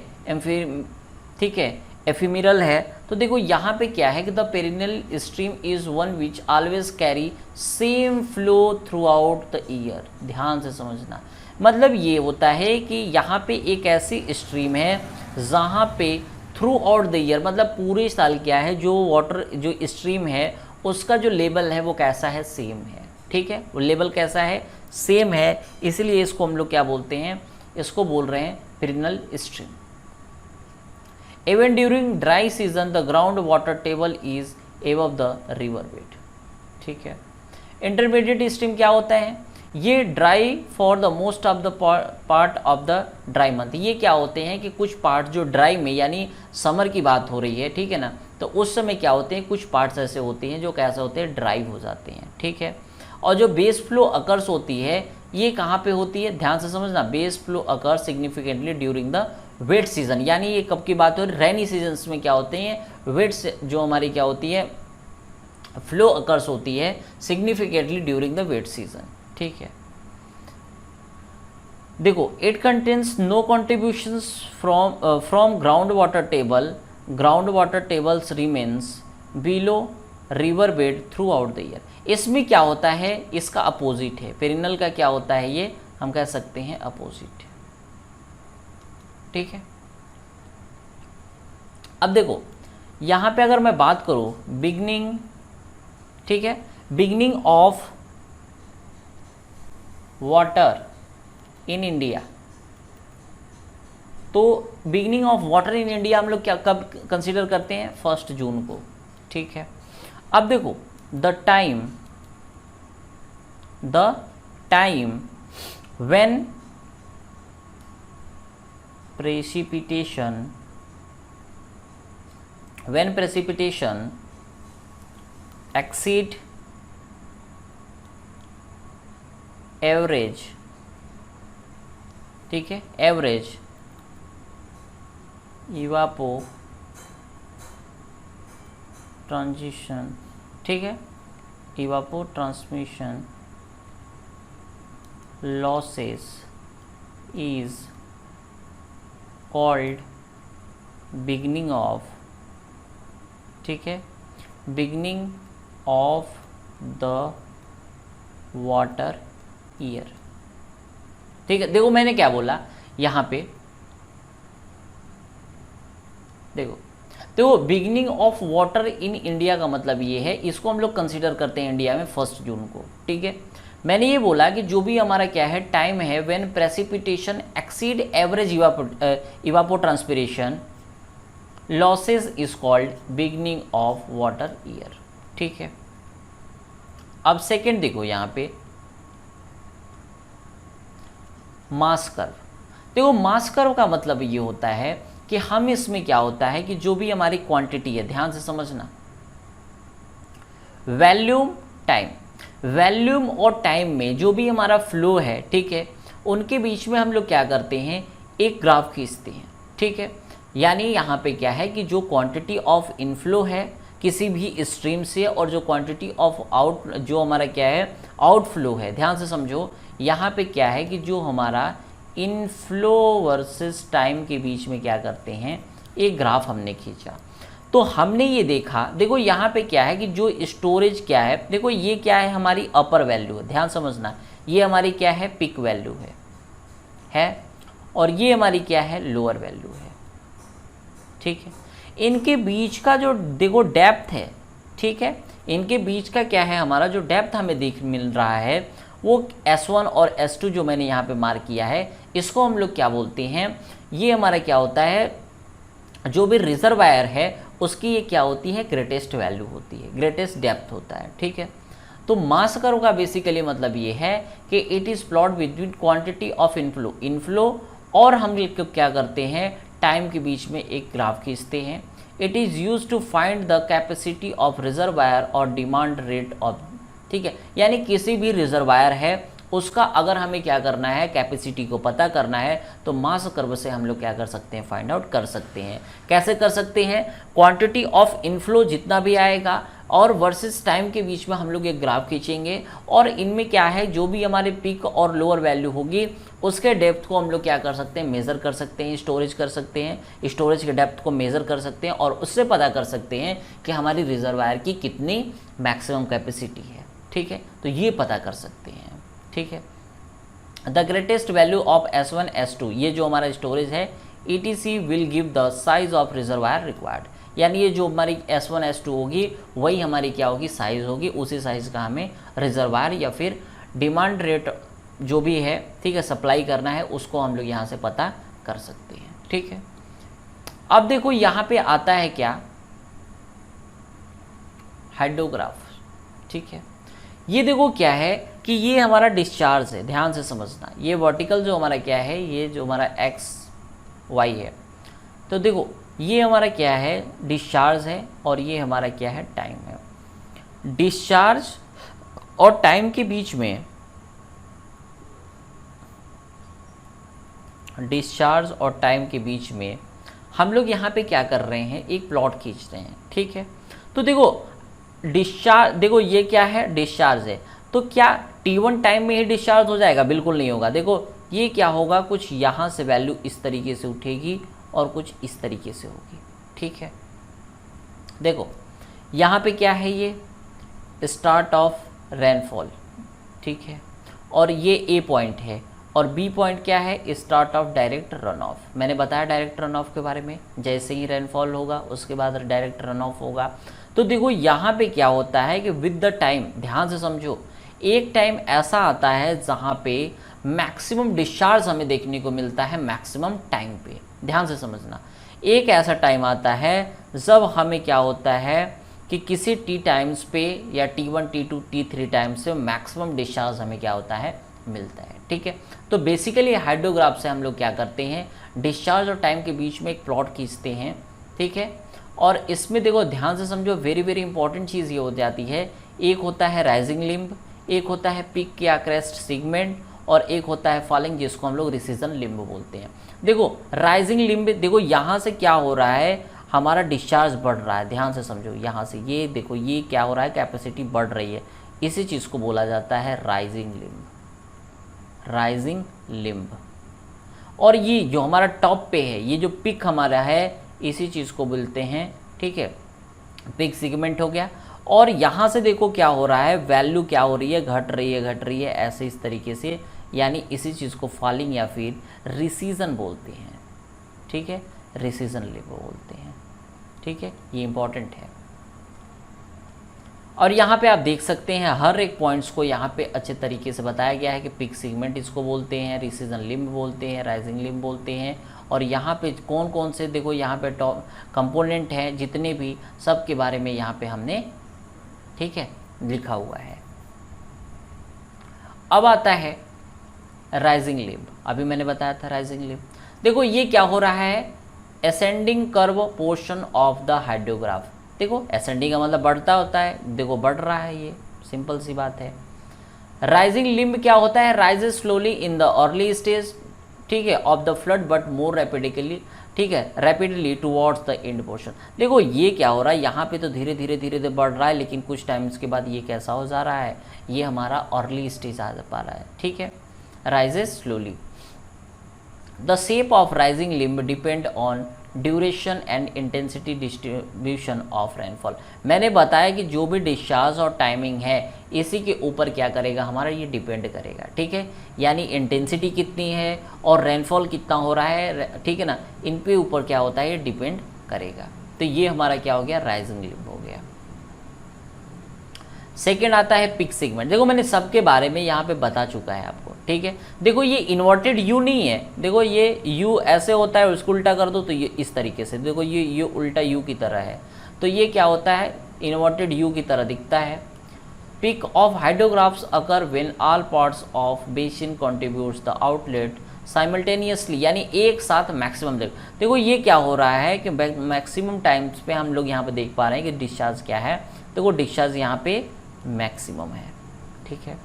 ठीक है, एफिमिरल है। तो देखो यहाँ पे क्या है कि the perennial stream is one which always carry same flow through out the year. ध्यान से समझना, मतलब ये होता है कि यहाँ पे एक ऐसी स्ट्रीम है जहाँ पे थ्रू आउट द ईयर मतलब पूरे साल क्या है, जो वाटर जो स्ट्रीम है उसका जो लेवल है वो कैसा है, सेम है। ठीक है, वो लेवल कैसा है, सेम है, इसलिए इसको हम लोग क्या बोलते हैं, इसको बोल रहे हैं perennial stream. Even during dry season the ground water table is above the river bed. ठीक है, इंटरमीडिएट स्ट्रीम क्या होता है, ये dry for the most of the part of the dry month. ये क्या होते हैं कि कुछ पार्ट जो ड्राई में यानी समर की बात हो रही है, ठीक है ना, तो उस समय क्या होते हैं, कुछ पार्ट्स ऐसे होते हैं जो कैसे होते हैं, ड्राई हो जाते हैं। ठीक है, और जो बेस फ्लो अकर्स होती है ये कहाँ पे होती है, ध्यान से समझना, base flow occur significantly during the wet season. यानी ये कब की बात हो रही, रेनी सीजन्स में क्या होते हैं, वेट जो हमारी क्या होती है, फ्लो अकर्स होती है significantly during the wet season. ठीक है, देखो it contains no contributions from ground water table, ground water tables remains below river bed throughout the year. इसमें क्या होता है, इसका अपोजिट है, पेरिनल का क्या होता है, ये हम कह सकते हैं अपोजिट। ठीक है, अब देखो यहां पे अगर मैं बात करूं बिगनिंग, ठीक है, beginning of water in India, तो beginning of water in India हम लोग क्या कब कंसीडर करते हैं, 1 जून को। ठीक है, अब देखो the time when precipitation exceed average, ठीक है, एवरेज इवापो ट्रांजिशन, ठीक है, इवापो transmission losses is called beginning of, ठीक है, beginning of the water year। ठीक है, देखो मैंने क्या बोला यहाँ पे, देखो beginning of water in India का मतलब ये है, इसको हम लोग कंसीडर करते हैं इंडिया में 1 जून को। ठीक है, मैंने ये बोला कि जो भी हमारा क्या है टाइम है when precipitation exceed average evapotranspiration losses is called beginning of water year. ठीक है, अब सेकंड देखो यहाँ पे मास कर्व। देखो मास कर्व का मतलब ये होता है कि हम इसमें क्या होता है कि जो भी हमारी क्वांटिटी है, ध्यान से समझना, वॉल्यूम टाइम, वॉल्यूम और टाइम में जो भी हमारा फ्लो है, ठीक है, उनके बीच में हम लोग क्या करते हैं, एक ग्राफ खींचते हैं। ठीक है, यानी यहाँ पे क्या है कि जो क्वांटिटी ऑफ इनफ्लो है किसी भी स्ट्रीम से और जो क्वांटिटी ऑफ आउट जो हमारा क्या है आउटफ्लो है, ध्यान से समझो, यहाँ पे क्या है कि जो हमारा इनफ्लो वर्सेस टाइम के बीच में क्या करते हैं, एक ग्राफ हमने खींचा। तो हमने ये देखा, देखो यहाँ पे क्या है कि जो स्टोरेज क्या है, देखो ये क्या है हमारी अपर वैल्यू है, ध्यान समझना, ये हमारी क्या है पिक वैल्यू है, और ये हमारी क्या है, लोअर वैल्यू है। ठीक है, इनके बीच का जो देखो डेप्थ है, ठीक है, इनके बीच का क्या है, हमारा जो डेप्थ हमें देख मिल रहा है वो S1 और S2 जो मैंने यहाँ पे मार्क किया है, इसको हम लोग क्या बोलते हैं, ये हमारा क्या होता है, जो भी रिजर्वायर है उसकी ये क्या होती है, ग्रेटेस्ट वैल्यू होती है, ग्रेटेस्ट डेप्थ होता है। ठीक है, तो मास कर्व का बेसिकली मतलब ये है कि it is plot between quantity of inflow और हम लोग क्या करते हैं, टाइम के बीच में एक ग्राफ खींचते हैं। It is use to find the capacity of reservoir और डिमांड रेट ऑफ, ठीक है, यानी किसी भी रिजर्वायर है उसका अगर हमें क्या करना है, कैपेसिटी को पता करना है, तो मास कर्व से हम लोग क्या कर सकते हैं, फाइंड आउट कर सकते हैं। कैसे कर सकते हैं, क्वांटिटी ऑफ इनफ्लो जितना भी आएगा और वर्सेस टाइम के बीच में हम लोग एक ग्राफ खींचेंगे और इनमें क्या है, जो भी हमारे पीक और लोअर वैल्यू होगी उसके डेप्थ को हम लोग क्या कर सकते हैं, मेज़र कर सकते हैं, स्टोरेज कर सकते हैं, स्टोरेज के डेप्थ को मेज़र कर सकते हैं और उससे पता कर सकते हैं कि हमारी रिजर्वायर की कितनी मैक्सिमम कैपेसिटी है। ठीक है, तो ये पता कर सकते हैं। ठीक है, the greatest value of S1 S2, ये जो हमारा स्टोरेज है, ETC will give the size of reservoir required, यानी ये जो हमारी S1 S2 होगी वही हमारी क्या होगी, साइज़ होगी, उसी साइज़ का हमें रिजर्वायर या फिर डिमांड रेट जो भी है, ठीक है, सप्लाई करना है, उसको हम लोग यहाँ से पता कर सकते हैं। ठीक है, अब देखो यहाँ पे आता है क्या, हाइड्रोग्राफ। ठीक है, ये देखो क्या है कि ये हमारा डिस्चार्ज है, ध्यान से समझना, ये वर्टिकल जो हमारा क्या है, ये जो हमारा एक्स वाई है, तो देखो ये हमारा क्या है, डिस्चार्ज है और ये हमारा क्या है, टाइम है। डिस्चार्ज और टाइम के बीच में, डिस्चार्ज और टाइम के बीच में हम लोग यहाँ पे क्या कर रहे हैं, एक प्लॉट खींच रहे हैं। ठीक है, तो देखो डिस्चार्ज, देखो ये क्या है, डिस्चार्ज है, तो क्या T1 टाइम में ही डिस्चार्ज हो जाएगा, बिल्कुल नहीं होगा। देखो ये क्या होगा, कुछ यहाँ से वैल्यू इस तरीके से उठेगी और कुछ इस तरीके से होगी। ठीक है, देखो यहाँ पे क्या है, ये स्टार्ट ऑफ रेनफॉल, ठीक है, और ये A पॉइंट है और B पॉइंट क्या है, start of direct run of. मैंने बताया डायरेक्ट रन ऑफ के बारे में, जैसे ही रेनफॉल होगा उसके बाद डायरेक्ट रन ऑफ होगा। तो देखो यहाँ पे क्या होता है कि विद द टाइम, ध्यान से समझो, एक टाइम ऐसा आता है जहाँ पे मैक्सिमम डिस्चार्ज हमें देखने को मिलता है मैक्सिमम टाइम पे। ध्यान से समझना, एक ऐसा टाइम आता है जब हमें क्या होता है कि किसी T टाइम्स पे या T1 T2 T3 टाइम्स से मैक्सिमम डिस्चार्ज हमें क्या होता है, मिलता है। ठीक है, तो बेसिकली हाइड्रोग्राफ से हम लोग क्या करते हैं, डिस्चार्ज और टाइम के बीच में एक प्लॉट खींचते हैं। ठीक है, और इसमें देखो ध्यान से समझो, वेरी वेरी इंपॉर्टेंट चीज़ ये हो जाती है, एक होता है राइजिंग लिम्ब, एक होता है पिक या क्रेस्ट सेगमेंट और एक होता है फॉलिंग, जिसको हम लोग रिसीजन लिम्ब बोलते हैं। देखो राइजिंग लिम्ब, देखो यहाँ से क्या हो रहा है, हमारा डिस्चार्ज बढ़ रहा है, ध्यान से समझो, यहाँ से ये देखो ये क्या हो रहा है, कैपेसिटी बढ़ रही है, इसी चीज़ को बोला जाता है राइजिंग लिम्ब, राइजिंग लिम्ब। और ये जो हमारा टॉप पे है, ये जो पिक हमारा है, इसी चीज़ को बोलते हैं, ठीक है, पिक सेगमेंट हो गया। और यहाँ से देखो क्या हो रहा है, वैल्यू क्या हो रही है, घट रही है, ऐसे इस तरीके से, यानी इसी चीज़ को फॉलिंग या फिर रिसीजन बोलते हैं। ठीक है, रिसीजन लिम्ब बोलते हैं। ठीक है, ये इंपॉर्टेंट है। और यहाँ पे आप देख सकते हैं हर एक पॉइंट्स को यहाँ पे अच्छे तरीके से बताया गया है कि पिक सेगमेंट इसको बोलते हैं, रिसीजन लिम्ब बोलते हैं, राइजिंग लिम्ब बोलते हैं। और यहाँ पे कौन कौन से देखो यहाँ पे टॉप कंपोनेंट हैं, जितने भी, सब के बारे में यहाँ पे हमने, ठीक है, लिखा हुआ है। अब आता है राइजिंग लिम्ब, अभी मैंने बताया था राइजिंग लिम्ब। देखो ये क्या हो रहा है, ascending curve portion of the hydrograph. देखो असेंडिंग का मतलब बढ़ता होता है, देखो बढ़ रहा है, ये सिंपल सी बात है। राइजिंग लिम्ब क्या होता है, rises slowly in the early stage, ठीक है, of the flood but more rapidly, ठीक है, rapidly towards the end portion. देखो ये क्या हो रहा है, यहाँ पे तो धीरे धीरे बढ़ रहा है, लेकिन कुछ टाइम्स के बाद ये कैसा हो जा रहा है, ये हमारा अर्ली स्टेज आ पा रहा है। ठीक है, rises slowly. The shape of rising limb depend on duration and intensity distribution of rainfall. मैंने बताया कि जो भी डिस्चार्ज और टाइमिंग है इसी के ऊपर क्या करेगा हमारा, ये डिपेंड करेगा, ठीक है। यानी इंटेंसिटी कितनी है और रेनफॉल कितना हो रहा है, ठीक है ना, इन पे ऊपर क्या होता है, ये डिपेंड करेगा। तो ये हमारा क्या हो गया, राइजिंग लिम्ब हो गया। सेकेंड आता है पिक सेगमेंट। देखो मैंने सबके बारे में यहाँ पे बता चुका है आपको, ठीक है। देखो ये इन्वर्टेड यू नहीं है, देखो ये यू ऐसे होता है, उसको उल्टा कर दो तो ये इस तरीके से, देखो ये उल्टा यू की तरह है, तो ये क्या होता है, इन्वर्टेड यू की तरह दिखता है। Peak of hydrographs occur when all parts of basin contributes the outlet simultaneously, यानी एक साथ मैक्सिमम। देखो ये क्या हो रहा है कि मैक्सिमम टाइम्स पे हम लोग यहाँ पे देख पा रहे हैं कि डिस्चार्ज क्या है, देखो डिस्चार्ज यहाँ पे मैक्सिमम है, ठीक है।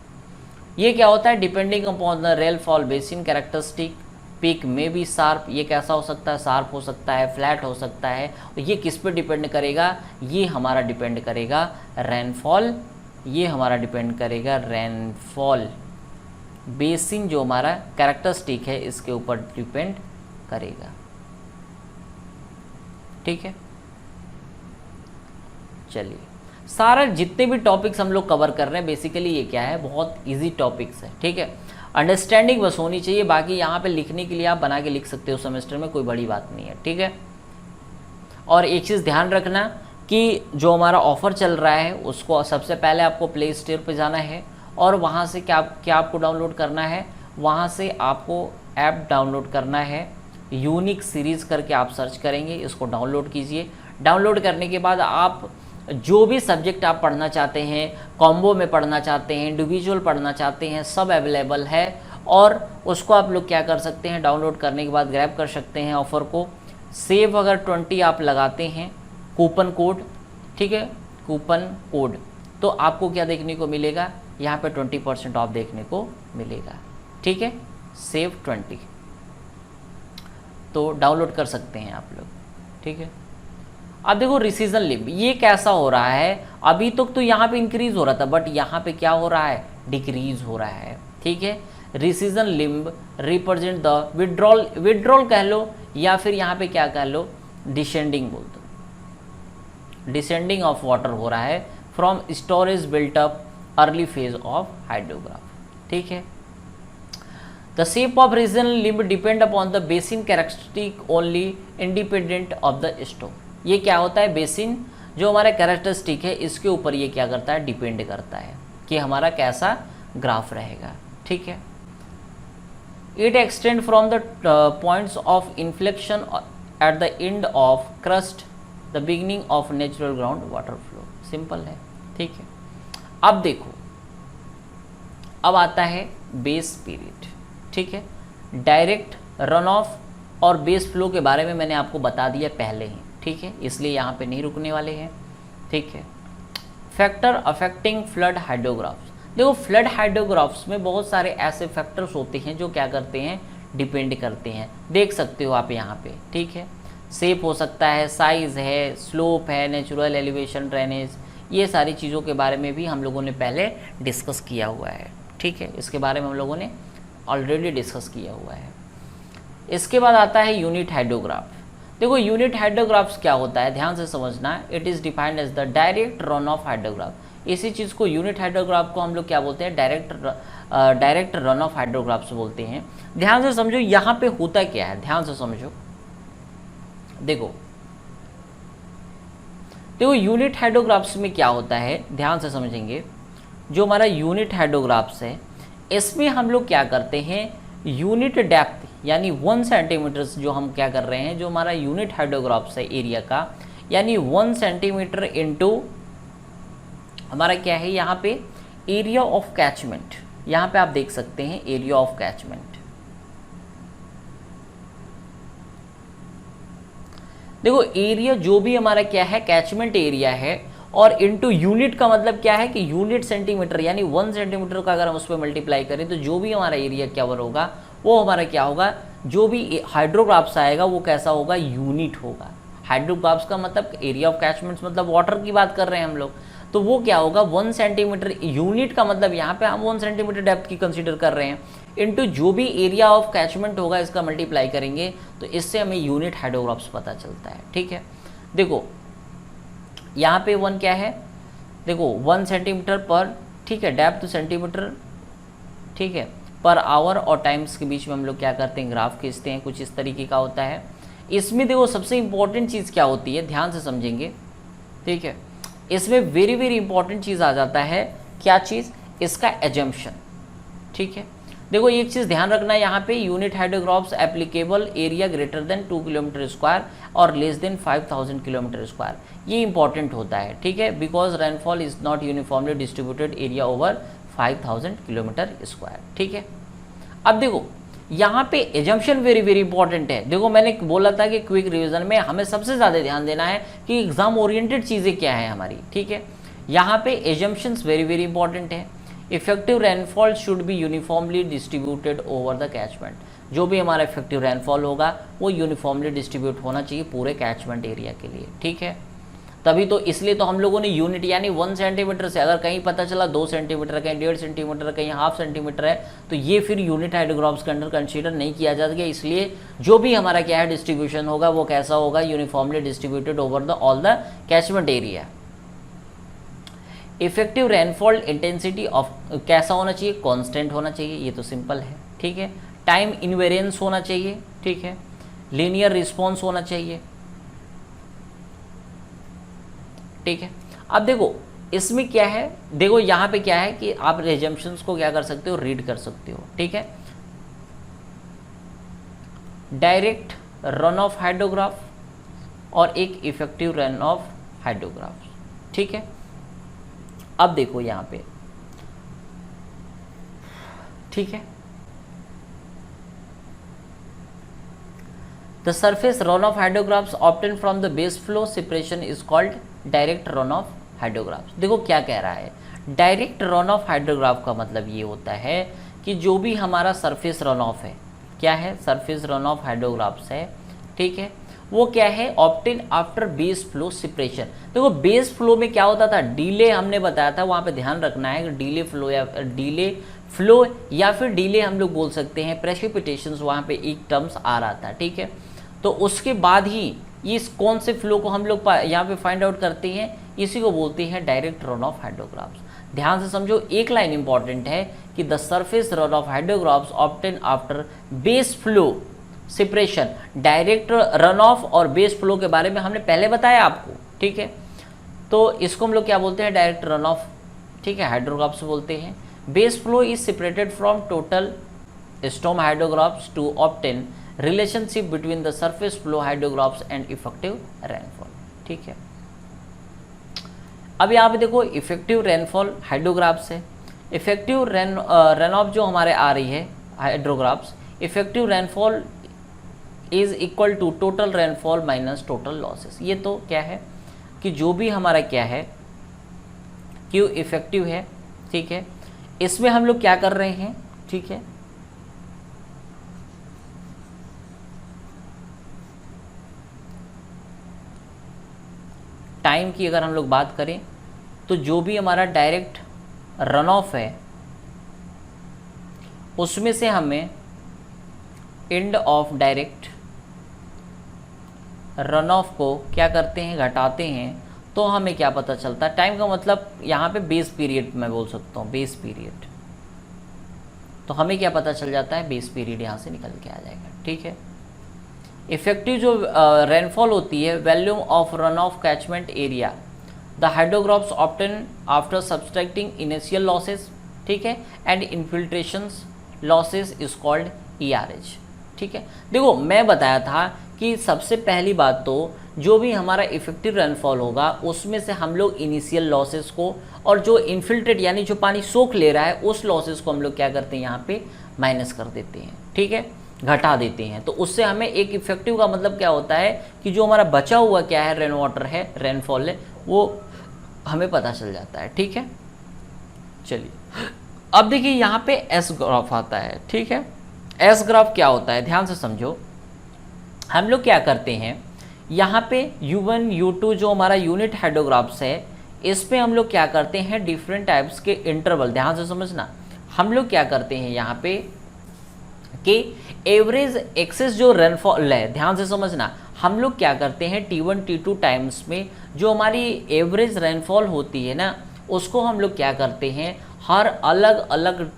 ये क्या होता है, depending upon the rainfall basin characteristic, peak में भी शार्प, ये कैसा हो सकता है, शार्प हो सकता है, फ्लैट हो सकता है। ये किस पे डिपेंड करेगा, ये हमारा डिपेंड करेगा रेनफॉल, ये हमारा डिपेंड करेगा रेनफॉल बेसिन जो हमारा कैरेक्टरिस्टिक है इसके ऊपर डिपेंड करेगा, ठीक है। चलिए सारा जितने भी टॉपिक्स हम लोग कवर कर रहे हैं बेसिकली ये क्या है, बहुत इजी टॉपिक्स है, ठीक है। अंडरस्टैंडिंग बस होनी चाहिए, बाकी यहाँ पे लिखने के लिए आप बना के लिख सकते हो सेमेस्टर में, कोई बड़ी बात नहीं है, ठीक है। और एक चीज़ ध्यान रखना कि जो हमारा ऑफ़र चल रहा है उसको सबसे पहले आपको प्ले स्टोर पे जाना है और वहाँ से क्या आपको डाउनलोड करना है, वहाँ से आपको ऐप डाउनलोड करना है, यूनिक सीरीज़ करके आप सर्च करेंगे, इसको डाउनलोड कीजिए। डाउनलोड करने के बाद आप जो भी सब्जेक्ट आप पढ़ना चाहते हैं, कॉम्बो में पढ़ना चाहते हैं, इंडिविजुअल पढ़ना चाहते हैं, सब अवेलेबल है। और उसको आप लोग क्या कर सकते हैं, डाउनलोड करने के बाद ग्रैब कर सकते हैं ऑफ़र को। सेव अगर 20 आप लगाते हैं कूपन कोड, ठीक है, कूपन कोड, तो आपको क्या देखने को मिलेगा, यहाँ पे 20% ऑफ देखने को मिलेगा, ठीक है। सेव 20 तो डाउनलोड कर सकते हैं आप लोग, ठीक है। अब देखो रिसीजन लिम्ब ये कैसा हो रहा है, अभी तक तो यहाँ पे इंक्रीज हो रहा था बट यहाँ पे क्या हो रहा है, डिक्रीज हो रहा है, ठीक है। रिसीजन लिम्ब रिप्रेजेंट द विड्रॉल कह लो या फिर यहाँ पे क्या कह लो, डिसेंडिंग बोल दो, डिसेंडिंग ऑफ वाटर हो रहा है from storage built up early phase of hydrograph, ठीक है। The shape of regional limb depend upon the basin characteristic only independent of the stoke. ये क्या होता है, बेसिन जो हमारा कैरेक्टरिस्टिक है इसके ऊपर ये क्या करता है, डिपेंड करता है कि हमारा कैसा ग्राफ रहेगा, ठीक है। It extend from the points of inflection at the end of crust the beginning of natural ground water flow, simple है, ठीक है। अब देखो अब आता है बेस पीरियड, ठीक है। डायरेक्ट रन ऑफ और बेस फ्लो के बारे में मैंने आपको बता दिया पहले ही, ठीक है, इसलिए यहाँ पे नहीं रुकने वाले हैं, ठीक है। फैक्टर अफेक्टिंग फ्लड हाइड्रोग्राफ्स, देखो फ्लड हाइड्रोग्राफ्स में बहुत सारे ऐसे फैक्टर्स होते हैं जो क्या करते हैं, डिपेंड करते हैं, देख सकते हो आप यहाँ पे, ठीक है। शेप हो सकता है, साइज़ है, स्लोप है, नेचुरल एलिवेशन, ड्रेनेज, ये सारी चीज़ों के बारे में भी हम लोगों ने पहले डिस्कस किया हुआ है, ठीक है। इसके बारे में हम लोगों ने ऑलरेडी डिस्कस किया हुआ है। इसके बाद आता है यूनिट हाइड्रोग्राफ। देखो यूनिट हाइड्रोग्राफ्स क्या होता है, ध्यान से समझना। It is defined as the direct run of hydrograph. इसी चीज़ को यूनिट हाइड्रोग्राफ को हम लोग क्या बोलते हैं, डायरेक्ट रन ऑफ हाइड्रोग्राफ्स बोलते हैं। ध्यान से समझो यहाँ पे होता क्या है, ध्यान से समझो। देखो यूनिट हाइड्रोग्राफ्स में क्या होता है, ध्यान से समझेंगे। जो हमारा यूनिट हाइड्रोग्राफ्स है इसमें हम लोग क्या करते हैं, यूनिट डेप्थ यानी 1 सेंटीमीटर जो हम क्या कर रहे हैं, जो हमारा यूनिट हाइड्रोग्राफ्स है एरिया का, यानी 1 सेंटीमीटर इंटू हमारा क्या है यहाँ पे एरिया ऑफ कैचमेंट। यहाँ पे आप देख सकते हैं एरिया ऑफ कैचमेंट। देखो एरिया जो भी हमारा क्या है, कैचमेंट एरिया है, और इनटू यूनिट का मतलब क्या है कि यूनिट सेंटीमीटर, यानी 1 सेंटीमीटर का अगर हम उस पर मल्टीप्लाई करें तो जो भी हमारा एरिया कवर होगा वो हमारा क्या होगा, जो भी हाइड्रोग्राफ्स आएगा वो कैसा होगा, यूनिट होगा। हाइड्रोग्राफ्स का मतलब एरिया ऑफ कैचमेंट्स मतलब वाटर की बात कर रहे हैं हम लोग, तो वो क्या होगा 1 सेंटीमीटर, यूनिट का मतलब यहाँ पे हम 1 सेंटीमीटर डेप्थ की कंसीडर कर रहे हैं, इनटू जो भी एरिया ऑफ कैचमेंट होगा इसका मल्टीप्लाई करेंगे, तो इससे हमें यूनिट हाइड्रोग्राफ्स पता चलता है। ठीक है, देखो यहाँ पे 1 क्या है, देखो 1 सेंटीमीटर पर, ठीक है, डेप्थ सेंटीमीटर, ठीक है, पर आवर और टाइम्स के बीच में हम लोग क्या करते हैं, ग्राफ खींचते हैं, कुछ इस तरीके का होता है। इसमें देखो सबसे इंपॉर्टेंट चीज़ क्या होती है, ध्यान से समझेंगे, ठीक है, इसमें वेरी वेरी इंपॉर्टेंट चीज़ आ जाता है, क्या चीज़, इसका एजम्पशन। ठीक है, देखो एक चीज़ ध्यान रखना है यहाँ पे, unit hydrographs applicable area greater than 2 kilometre square और लेस देन 5000 किलोमीटर स्क्वायर, ये इंपॉर्टेंट होता है। ठीक है, because rainfall is not uniformly distributed area over 5000 kilometre square. ठीक है, अब देखो यहाँ पे एजम्पशन वेरी वेरी इंपॉर्टेंट है। देखो मैंने बोला था कि क्विक रिवीजन में हमें सबसे ज़्यादा ध्यान देना है कि एग्जाम ओरिएंटेड चीज़ें क्या है हमारी। ठीक है, यहाँ पे एजम्पशंस वेरी वेरी इंपॉर्टेंट है। Effective rainfall should be uniformly distributed over the catchment, जो भी हमारा इफेक्टिव रेनफॉल होगा वो यूनिफॉर्मली डिस्ट्रीब्यूट होना चाहिए पूरे कैचमेंट एरिया के लिए। ठीक है, तभी तो, इसलिए तो हम लोगों ने यूनिट यानी 1 सेंटीमीटर से, अगर कहीं पता चला 2 सेंटीमीटर, कहीं 1.5 सेंटीमीटर, कहीं हाफ सेंटीमीटर है, तो ये फिर यूनिट हाइड्रोग्राफ्स के अंडर कंसीडर नहीं किया जाएगा। इसलिए जो भी हमारा क्या है डिस्ट्रीब्यूशन होगा वो कैसा होगा, uniformly distributed over the all the catchment area. Effective rainfall intensity of कैसा होना चाहिए, कांस्टेंट होना चाहिए, ये तो सिंपल है। ठीक है, टाइम इनवेरिएंस होना चाहिए। ठीक है, लीनियर रिस्पॉन्स होना चाहिए। ठीक है, अब देखो इसमें क्या है, देखो यहाँ पे क्या है कि आप एजम्पशंस को क्या कर सकते हो, रीड कर सकते हो। ठीक है, डायरेक्ट रन ऑफ हाइड्रोग्राफ और एक इफेक्टिव रन ऑफ हाइड्रोग्राफ। ठीक है, अब देखो यहाँ पे, ठीक है, the surface run off hydrographs obtain from the base flow separation is called direct run off hydrographs. देखो क्या कह रहा है, डायरेक्ट रन ऑफ हाइड्रोग्राफ का मतलब ये होता है कि जो भी हमारा सरफेस रन ऑफ है, क्या है, सरफेस रन ऑफ हाइड्रोग्राफ्स है, ठीक है, वो क्या है, obtain after base flow separation. देखो बेस फ्लो में क्या होता था, डीले हमने बताया था, वहाँ पे ध्यान रखना है कि डीले फ्लो या फिर डीले हम लोग बोल सकते हैं, प्रेसिपिटेशंस वहाँ पे एक टर्म्स आ रहा था। ठीक है, तो उसके बाद ही इस कौन से फ्लो को हम लोग यहाँ पे फाइंड आउट करते हैं, इसी को बोलते हैं डायरेक्ट रन ऑफ हाइड्रोग्राफ्स। ध्यान से समझो, एक लाइन इंपॉर्टेंट है कि the surface run off hydrographs obtain after base flow separation. Direct run off और बेस फ्लो के बारे में हमने पहले बताया आपको। ठीक है, तो इसको हम लोग क्या बोलते हैं, डायरेक्ट रन ऑफ, ठीक है, हाइड्रोग्राफ्स बोलते हैं। Base flow is separated from total storm hydrographs to obtain relationship between the surface flow hydrographs and effective rainfall. ठीक है, अब यहाँ पे देखो इफेक्टिव रेनफॉल हाइड्रोग्राफ्स है, इफेक्टिव रन ऑफ जो हमारे आ रही है hydrographs, effective rainfall is equal to total rainfall minus total losses. ये तो क्या है कि जो भी हमारा क्या है क्यू इफेक्टिव है, ठीक है, इसमें हम लोग क्या कर रहे हैं, ठीक है, टाइम की अगर हम लोग बात करें तो जो भी हमारा डायरेक्ट रन ऑफ है उसमें से हमें end of direct run of को क्या करते हैं, घटाते हैं, तो हमें क्या पता चलता है, टाइम का मतलब यहाँ पे बेस पीरियड मैं बोल सकता हूँ, बेस पीरियड, तो हमें क्या पता चल जाता है, बेस पीरियड यहाँ से निकल के आ जाएगा। ठीक है, इफेक्टिव जो रेनफॉल होती है, volume of run off catchment area, the hydrographs obtain after subtracting initial losses, ठीक है, and infiltrations losses is called ERH। ठीक है, देखो मैं बताया था कि सबसे पहली बात तो जो भी हमारा इफेक्टिव रेनफॉल होगा उसमें से हम लोग इनिशियल लॉसेस को और जो इन्फिल्ट्रेट यानी जो पानी सोख ले रहा है उस लॉसेस को हम लोग क्या करते हैं, यहाँ पे माइनस कर देते हैं। ठीक है, घटा देते हैं, तो उससे हमें एक इफेक्टिव का मतलब क्या होता है कि जो हमारा बचा हुआ क्या है, रेन वाटर है, रेनफॉल है, वो हमें पता चल जाता है। ठीक है, चलिए अब देखिए यहाँ पे एस ग्राफ आता है। ठीक है, एस ग्राफ क्या होता है, ध्यान से समझो, हम लोग क्या करते हैं, यहाँ पे U1 U2 जो हमारा यूनिट हाइड्रोग्राफ्स है, इसमें हम लोग क्या करते हैं, डिफरेंट टाइप्स के इंटरवल, ध्यान से समझना, हम लोग क्या करते हैं यहाँ पे कि एवरेज एक्सेस जो रेनफॉल है, ध्यान से समझना, हम लोग क्या करते हैं T1 T2 टाइम्स में जो हमारी एवरेज रेनफॉल होती है ना, उसको हम लोग क्या करते हैं, हर अलग अलग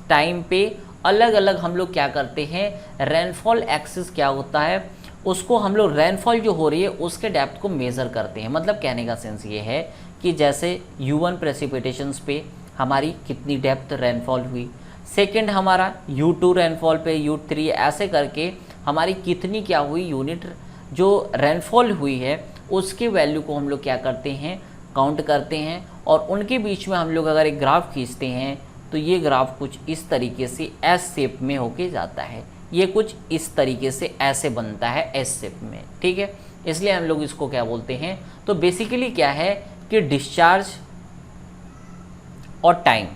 टाइम पे अलग अलग हम लोग क्या करते हैं, रेनफॉल एक्सेस क्या होता है उसको हम लोग रेनफॉल जो हो रही है उसके डेप्थ को मेज़र करते हैं। मतलब कहने का सेंस ये है कि जैसे U1 प्रेसिपिटेशंस पे हमारी कितनी डेप्थ रेनफॉल हुई, सेकंड हमारा U2 रेनफॉल पे, U3, ऐसे करके हमारी कितनी क्या हुई यूनिट जो रेनफॉल हुई है उसके वैल्यू को हम लोग क्या करते हैं, काउंट करते हैं। और उनके बीच में हम लोग अगर एक ग्राफ खींचते हैं तो ये ग्राफ कुछ इस तरीके से एस शेप में होके जाता है, ये कुछ इस तरीके से ऐसे बनता है एस शेप में, ठीक है। इसलिए हम लोग इसको क्या बोलते हैं, तो बेसिकली क्या है कि डिस्चार्ज और टाइम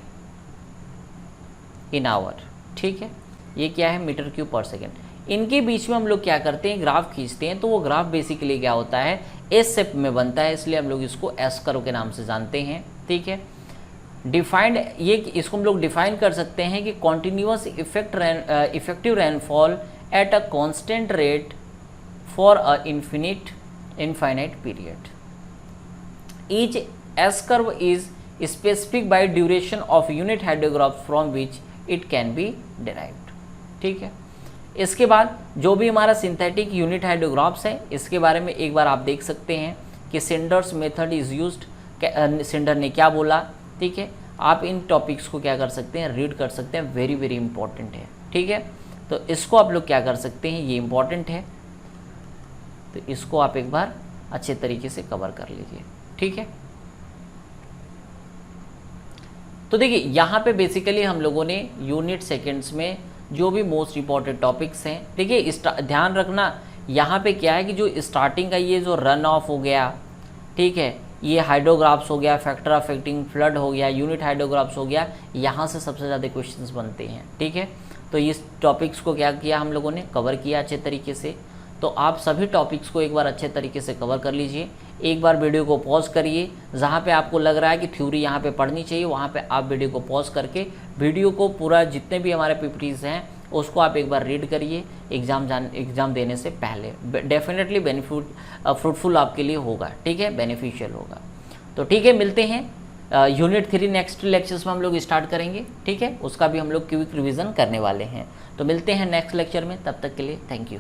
इन आवर, ठीक है, ये क्या है मीटर क्यूब पर सेकेंड, इनके बीच में हम लोग क्या करते हैं, ग्राफ खींचते हैं। तो वो ग्राफ बेसिकली क्या होता है, एस शेप में बनता है, इसलिए हम लोग इसको एस कर्व के नाम से जानते हैं, ठीक है। डिफाइंड, ये इसको हम लोग डिफाइन कर सकते हैं कि continuous effective rainfall at a constant rate for a infinite period. Each S curve is specific by duration of unit hydrograph from which it can be derived, ठीक है। इसके बाद जो भी हमारा सिंथेटिक यूनिट हाइड्रोग्राफ्स है, इसके बारे में एक बार आप देख सकते हैं कि Snyder's method is used, Snyder ने क्या बोला, ठीक है। आप इन टॉपिक्स को क्या कर सकते हैं, रीड कर सकते हैं, वेरी वेरी इंपॉर्टेंट है, ठीक है। तो इसको आप लोग क्या कर सकते हैं, ये इंपॉर्टेंट है, तो इसको आप एक बार अच्छे तरीके से कवर कर लीजिए, ठीक है। तो देखिए यहाँ पे बेसिकली हम लोगों ने यूनिट सेकेंड्स में जो भी मोस्ट इंपॉर्टेंट टॉपिक्स हैं, देखिए ध्यान रखना यहाँ पे क्या है कि जो स्टार्टिंग का ये जो रन ऑफ हो गया, ठीक है, ये हाइड्रोग्राफ्स हो गया, फैक्टर अफेक्टिंग फ्लड हो गया, यूनिट हाइड्रोग्राफ्स हो गया, यहाँ से सबसे ज़्यादा क्वेश्चंस बनते हैं, ठीक है। तो इस टॉपिक्स को क्या किया हम लोगों ने, कवर किया अच्छे तरीके से। तो आप सभी टॉपिक्स को एक बार अच्छे तरीके से कवर कर लीजिए। एक बार वीडियो को पॉज करिए, जहाँ पे आपको लग रहा है कि थ्योरी यहाँ पे पढ़नी चाहिए, वहाँ पे आप वीडियो को पॉज करके वीडियो को पूरा जितने भी हमारे पीपीटीज हैं उसको आप एक बार रीड करिए एग्ज़ाम देने से पहले। डेफिनेटली फ्रूटफुल आपके लिए होगा, ठीक है, बेनिफिशियल होगा। तो ठीक है, मिलते हैं यूनिट 3 नेक्स्ट लेक्चर्स में हम लोग स्टार्ट करेंगे, ठीक है, उसका भी हम लोग क्विक रिवीजन करने वाले हैं। तो मिलते हैं नेक्स्ट लेक्चर में, तब तक के लिए थैंक यू।